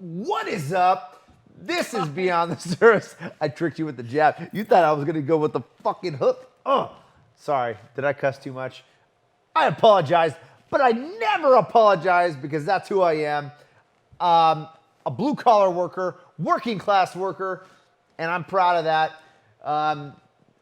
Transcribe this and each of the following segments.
What is up? This is Beyond the Surface. I tricked you with the jab. You thought I was going to go with the fucking hook. Oh, sorry. Did I cuss too much? I apologize, but I never apologize because that's who I am. A blue-collar worker, working-class worker, and I'm proud of that.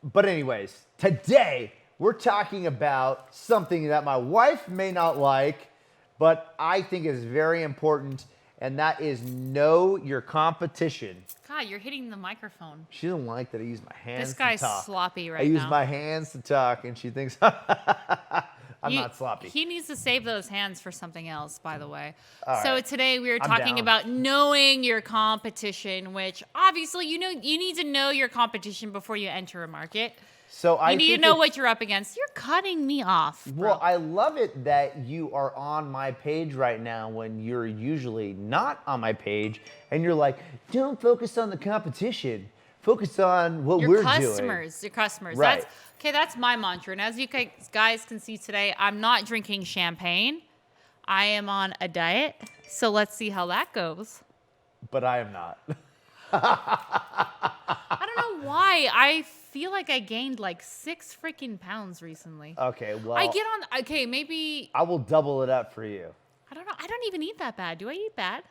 But anyways, today we're talking about something that my wife may not like, but I think is very important, and that is know your competition. God, you're hitting the microphone. She doesn't like that I use my hands This guy's to talk. sloppy right I now. use my hands to talk, and she thinks I'm not sloppy. He needs to save those hands for something else, by the way. All So right. today we are I'm talking down. about knowing your competition, which obviously you need to know your competition before you enter a market. So I You need to think know it's- what you're up against. You're cutting me off, bro. Well, I love it that you are on my page right now when you're usually not on my page, and you're like, don't focus on the competition. Focus on what Your we're customers, your customers. Right. That's my mantra. And as you guys can see today, I'm not drinking champagne. I am on a diet. So let's see how that goes. doing. But I am not. I don't know why. I feel like I gained like 6 freaking pounds recently. Okay, well, I get on. Okay, maybe. I will double it up for you. I don't know. I don't even eat that bad. Do I eat bad?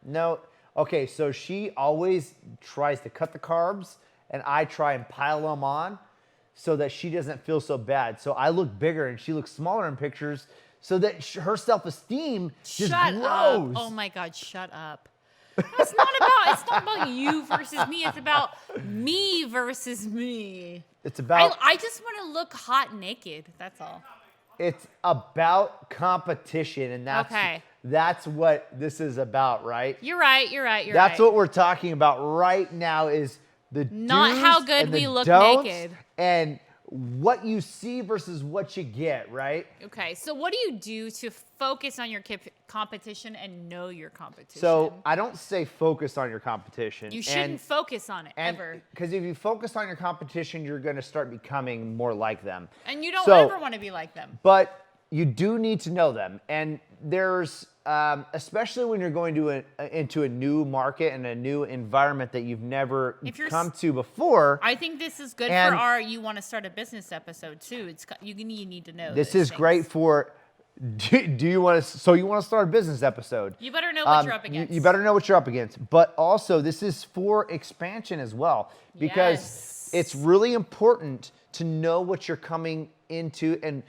No. Okay, so she always tries to cut the carbs, and I try and pile them on so that she doesn't feel so bad. So I look bigger, and she looks smaller in pictures so that her self-esteem just Shut grows. up. Oh my God, shut up. It's not about you versus me. It's about me versus me. It's about I just want to look hot naked. That's all. It's about competition, and that's what this is about, right? You're right. That's what we're talking about right now is the Not do's how good and the we look don'ts naked. and what you see versus what you get, right? Okay, so what do you do to focus on your competition and know your competition? So I don't say focus on your competition. You shouldn't focus on it ever. Because if you focus on your competition, you're going to start becoming more like them. And you don't So- ever want to be like them. But you do need to know them. And there's, especially when you're going to into a new market and a new environment that you've never come to before. I think this is good And- for our you want to start a business episode too. It's you need to know. This these is things. great for, do you want to, so you want to start a business episode. You better know what you're up against. You better know what you're up against. But also, this is for expansion as well. Because Yes. it's really important to know what you're coming into and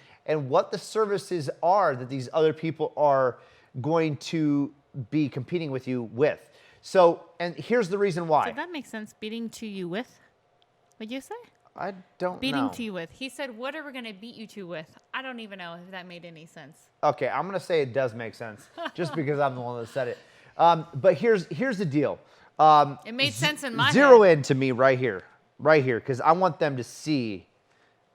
what the services are that these other people are going to be competing with you with. So, and here's the reason why. Did that make sense? Beating to you with? What'd you say? I don't Beating know. to you with. He said, what are we going to beat you to with? I don't even know if that made any sense. Okay, I'm gonna say it does make sense, just because I'm the one that said it. But here's the deal. It made sense in my Zero head. in to me right here, because I want them to see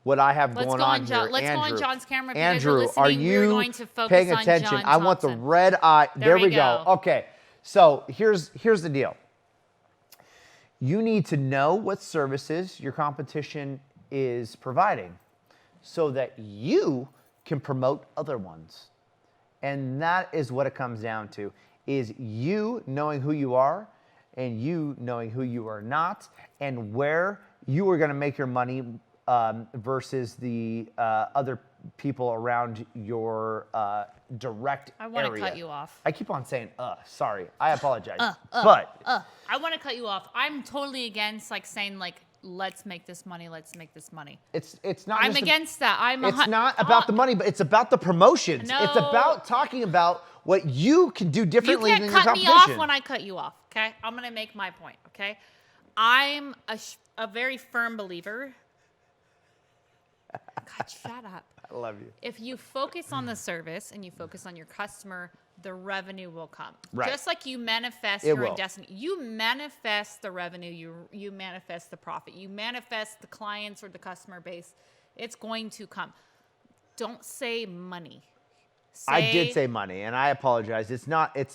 what I have Let's going go on on here. let's Andrew, go on John's camera. If you Andrew, guys are are listening, you we're going to focus paying on attention? John I want the Thompson. red eye. There we go. go. Okay, so here's the deal. You need to know what services your competition is providing so that you can promote other ones. And that is what it comes down to, is you knowing who you are and you knowing who you are not and where you are going to make your money versus the other people around your direct I want to area. cut you off. I keep on saying, sorry. I apologize. But I want to cut you off. I'm totally against saying let's make this money. Let's make this money. it's not I'm just against that. It's not about the money, but it's about the promotions. It's No. about talking about what you can do You differently can't than your cut me competition. off when I cut you off, okay? I'm going to make my point, okay? I'm a very firm believer. God, shut up. I love you. If you focus on the service and you focus on your customer, the revenue will come. Right. Just like you manifest It your will. destiny. You manifest the revenue, you manifest the profit, you manifest the clients or the customer base. It's going to come. Don't say money. I did say money, and I apologize. It's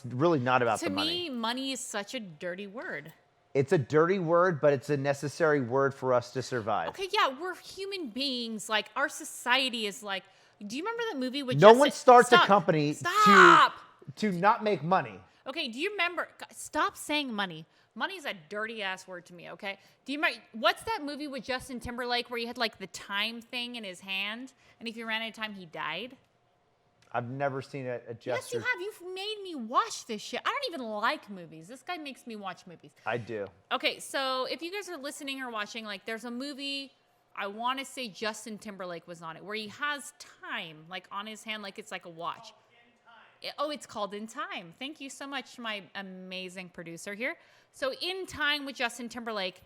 really not about To the money. me, money is such a dirty word. It's a dirty word, but it's a necessary word for us to survive. Okay, yeah, we're human beings. Our society is do you remember that movie with No Jessica? one starts a Stop. company Stop. to not make money. Okay, do you remember? Stop saying money. Money's a dirty ass word to me, okay? Do you remember, what's that movie with Justin Timberlake where he had like the time thing in his hand, and if he ran out of time, he died? I've never seen a Yes, gesture. you have. You've made me watch this shit. I don't even like movies. This guy makes me watch movies. I do. Okay, so if you guys are listening or watching, like, there's a movie, I want to say Justin Timberlake was on it, where he has time, like, on his hand, like it's like a watch. It's called In Time. Thank you so much, my amazing producer here. So In Time with Justin Timberlake,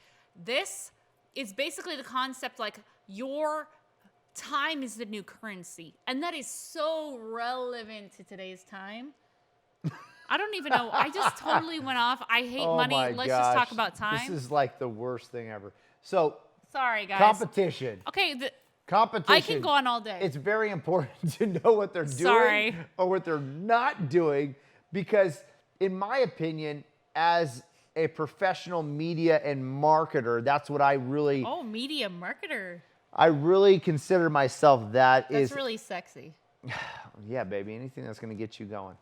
this is basically the concept, like, your time is the new currency. And that is so relevant to today's time. I don't even know. I just totally went off. I hate money. My Let's gosh. just talk about time. This is like the worst thing ever. So, Sorry, guys. competition. Okay, Competition. I can go on all day. It's very important to know what they're doing Sorry. or what they're not doing, because in my opinion, as a professional media and marketer, that's what I really, Oh, media marketer. I really consider myself. That's Is really sexy. yeah, baby, anything that's going to get you going.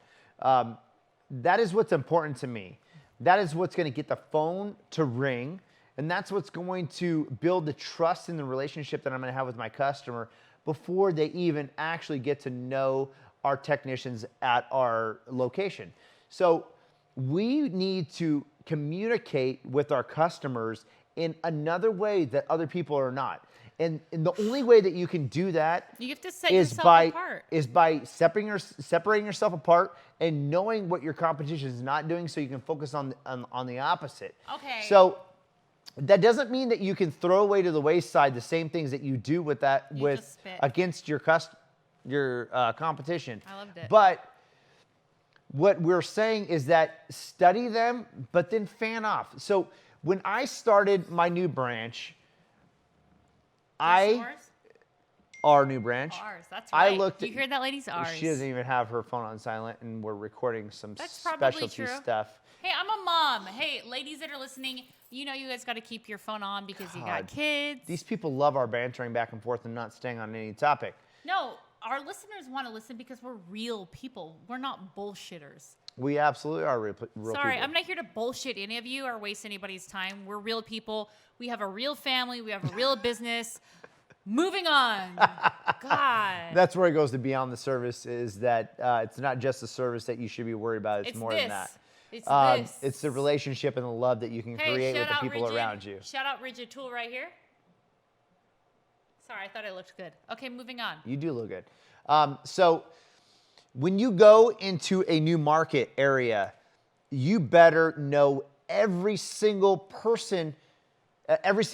That is what's important to me. That is what's going to get the phone to ring. And that's what's going to build the trust in the relationship that I'm going to have with my customer before they even actually get to know our technicians at our location. So we need to communicate with our customers in another way that other people are not. And the only way that you can do that You have to set is yourself apart. by separating yourself apart and knowing what your competition is not doing, so you can focus on the opposite. Okay. So that doesn't mean that you can throw away to the wayside the same things that you do with that You just spit. against your competition. I loved it. But what we're saying is that study them, but then fan off. So when I started my new branch, Ours? our new branch, Ours. That's I right. looked You at- hear that, ladies? Ours. she doesn't even have her phone on silent, and we're recording some That's probably specialty true. stuff. Hey, I'm a mom. Hey, ladies that are listening, you know you guys got to keep your phone on because you got God. kids. These people love our bantering back and forth and not staying on any topic. No, our listeners want to listen because we're real people. We're not bullshitters. We absolutely are real Sorry, people. I'm not here to bullshit any of you or waste anybody's time. We're real people. We have a real family. We have a real business. Moving on. God. That's where it goes to beyond the service, is that it's not just the service that you should be worried about. It's more this. than that. It's this. It's the relationship and the love that you can Hey, create with shout the out people Rigid. around you. Shout out Rigid Tool right here. Sorry, I thought I looked good. Okay, moving on. You do look good. So when you go into a new market area, you better know every single person, every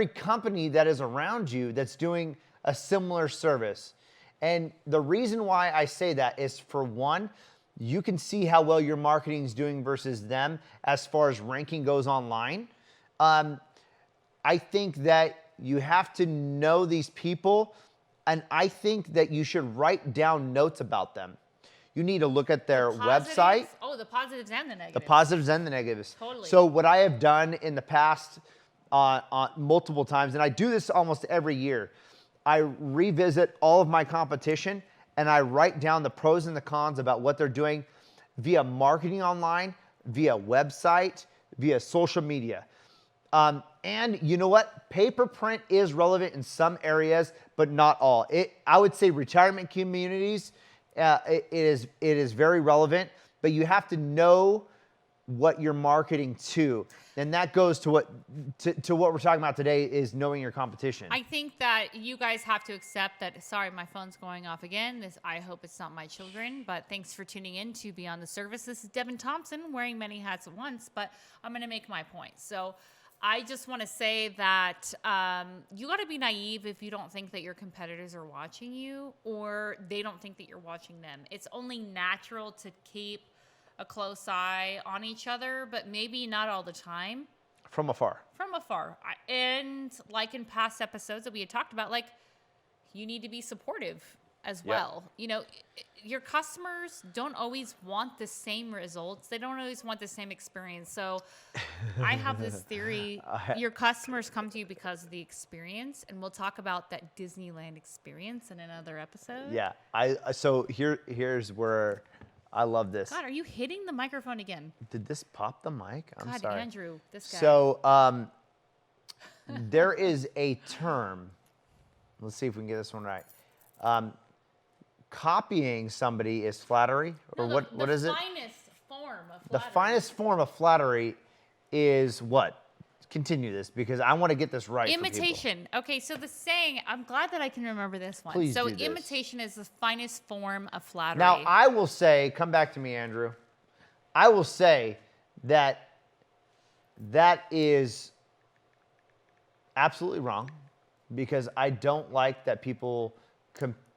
company that is around you that's doing a similar service. And the reason why I say that is, for one, you can see how well your marketing is doing versus them as far as ranking goes online. I think that you have to know these people, and I think that you should write down notes about them. You need to look at their website. Oh, the positives and the negatives. The positives and the negatives. Totally. So what I have done in the past multiple times, and I do this almost every year, I revisit all of my competition and I write down the pros and the cons about what they're doing via marketing online, via website, via social media. And you know what? Paper print is relevant in some areas, but not all. I would say retirement communities, it is very relevant, but you have to know what you're marketing to. And that goes to what we're talking about today, is knowing your competition. I think that you guys have to accept that. Sorry, my phone's going off again. I hope it's not my children, but thanks for tuning in to Beyond the Service. This is Devynn Thompson, wearing many hats at once, but I'm going to make my point. So I just want to say that you got to be naive if you don't think that your competitors are watching you, or they don't think that you're watching them. It's only natural to keep a close eye on each other, but maybe not all the time. From afar. From afar. And like in past episodes that we had talked about, like, you need to be supportive as well. You know, your customers don't always want the same results. They don't always want the same experience. So I have this theory. Your customers come to you because of the experience, and we'll talk about that Disneyland experience in another episode. Yeah. So here's where I love this. God, are you hitting the microphone again? Did this pop the mic? I'm God, sorry. Andrew, this guy. So there is a term. Let's see if we can get this one right. Copying somebody is flattery, or No, what is it? The finest form of flattery. The finest form of flattery is what? Continue this because I want to get this right. Imitation. Okay, so the saying, I'm glad that I can remember this one. Please so do this. imitation is the finest form of flattery. Now, I will say, come back to me, Andrew. I will say that is absolutely wrong because I don't like that people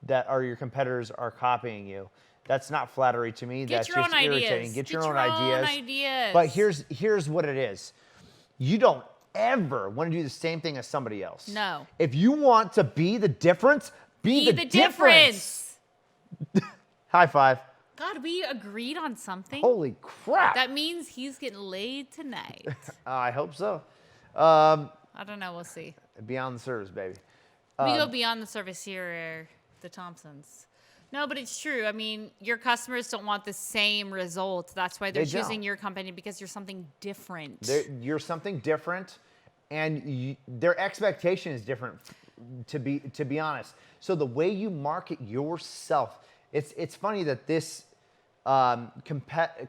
that are your competitors are copying you. That's not flattery to me. Get That's your just own irritating. ideas. Get your own ideas. ideas. But here's what it is. You don't ever want to do the same thing as somebody else. No. If you want to be the difference, be the difference. High five. God, we agreed on something. Holy crap. That means he's getting laid tonight. I hope so. I don't know. We'll see. Beyond the service, baby. We go beyond the service here, the Thompsons. No, but it's true. I mean, your customers don't want the same results. That's why they're They choosing don't. your company because you're something different. You're something different, and their expectation is different. To be honest, so the way you market yourself, it's funny that this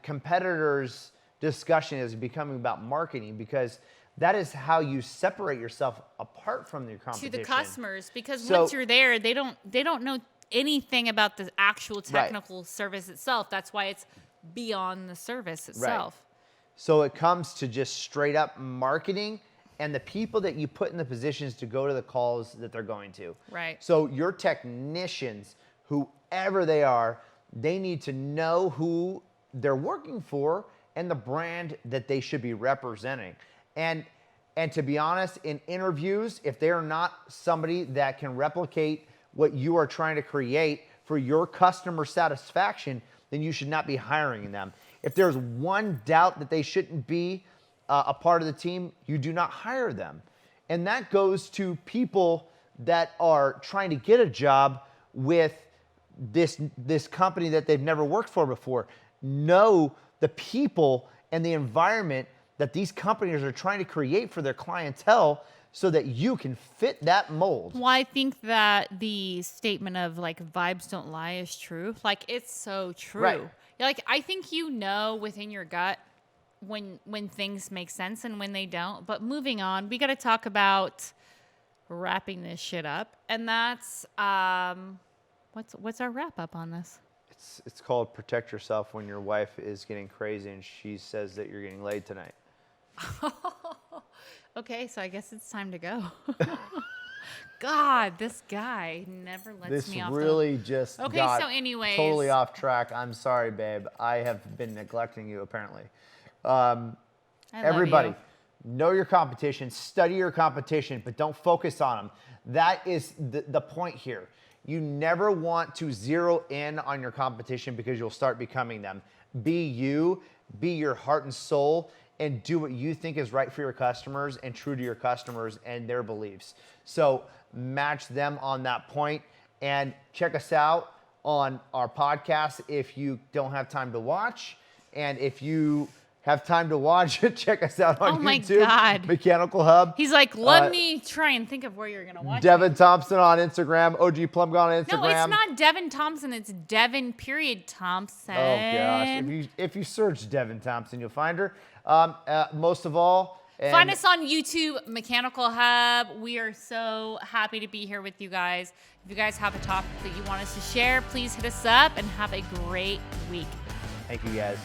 competitors discussion is becoming about marketing because that is how you separate yourself apart from your competition. To the customers, because So- once you're there, they don't know anything about the actual technical service itself. That's why it's beyond the service itself. So it comes to just straight up marketing and the people that you put in the positions to go to the calls that they're going to. Right. So your technicians, whoever they are, they need to know who they're working for and the brand that they should be representing. And to be honest, in interviews, if they're not somebody that can replicate what you are trying to create for your customer satisfaction, then you should not be hiring them. If there's one doubt that they shouldn't be a part of the team, you do not hire them. And that goes to people that are trying to get a job with this company that they've never worked for before. Know the people and the environment that these companies are trying to create for their clientele so that you can fit that mold. Well, I think that the statement of like vibes don't lie is true. Like it's so true. Right. Like I think you know within your gut when things make sense and when they don't. But moving on, we got to talk about wrapping this shit up, and that's what's our wrap up on this? It's called protect yourself when your wife is getting crazy and she says that you're getting laid tonight. Okay, so I guess it's time to go. God, this guy never lets me off. This really just Okay, got so anyways. totally off track. I'm sorry, babe. I have been neglecting you apparently. I love Everybody, you. know your competition, study your competition, but don't focus on them. That is the point here. You never want to zero in on your competition because you'll start becoming them. Be you, be your heart and soul, and do what you think is right for your customers and true to your customers and their beliefs. So match them on that point and check us out on our podcast if you don't have time to watch. And if you have time to watch it, check us out on Oh my YouTube. God. Mechanical Hub. He's like, let me try and think of where you're gonna watch. Devyn Thompson on Instagram. OG Plum on Instagram. No, it's not Devyn Thompson. It's Devyn Thompson. Oh gosh! If you search Devyn Thompson, you'll find her. Most of all, Find us on YouTube, Mechanical Hub. We are so happy to be here with you guys. If you guys have a topic that you want us to share, please hit us up and have a great week. Thank you guys.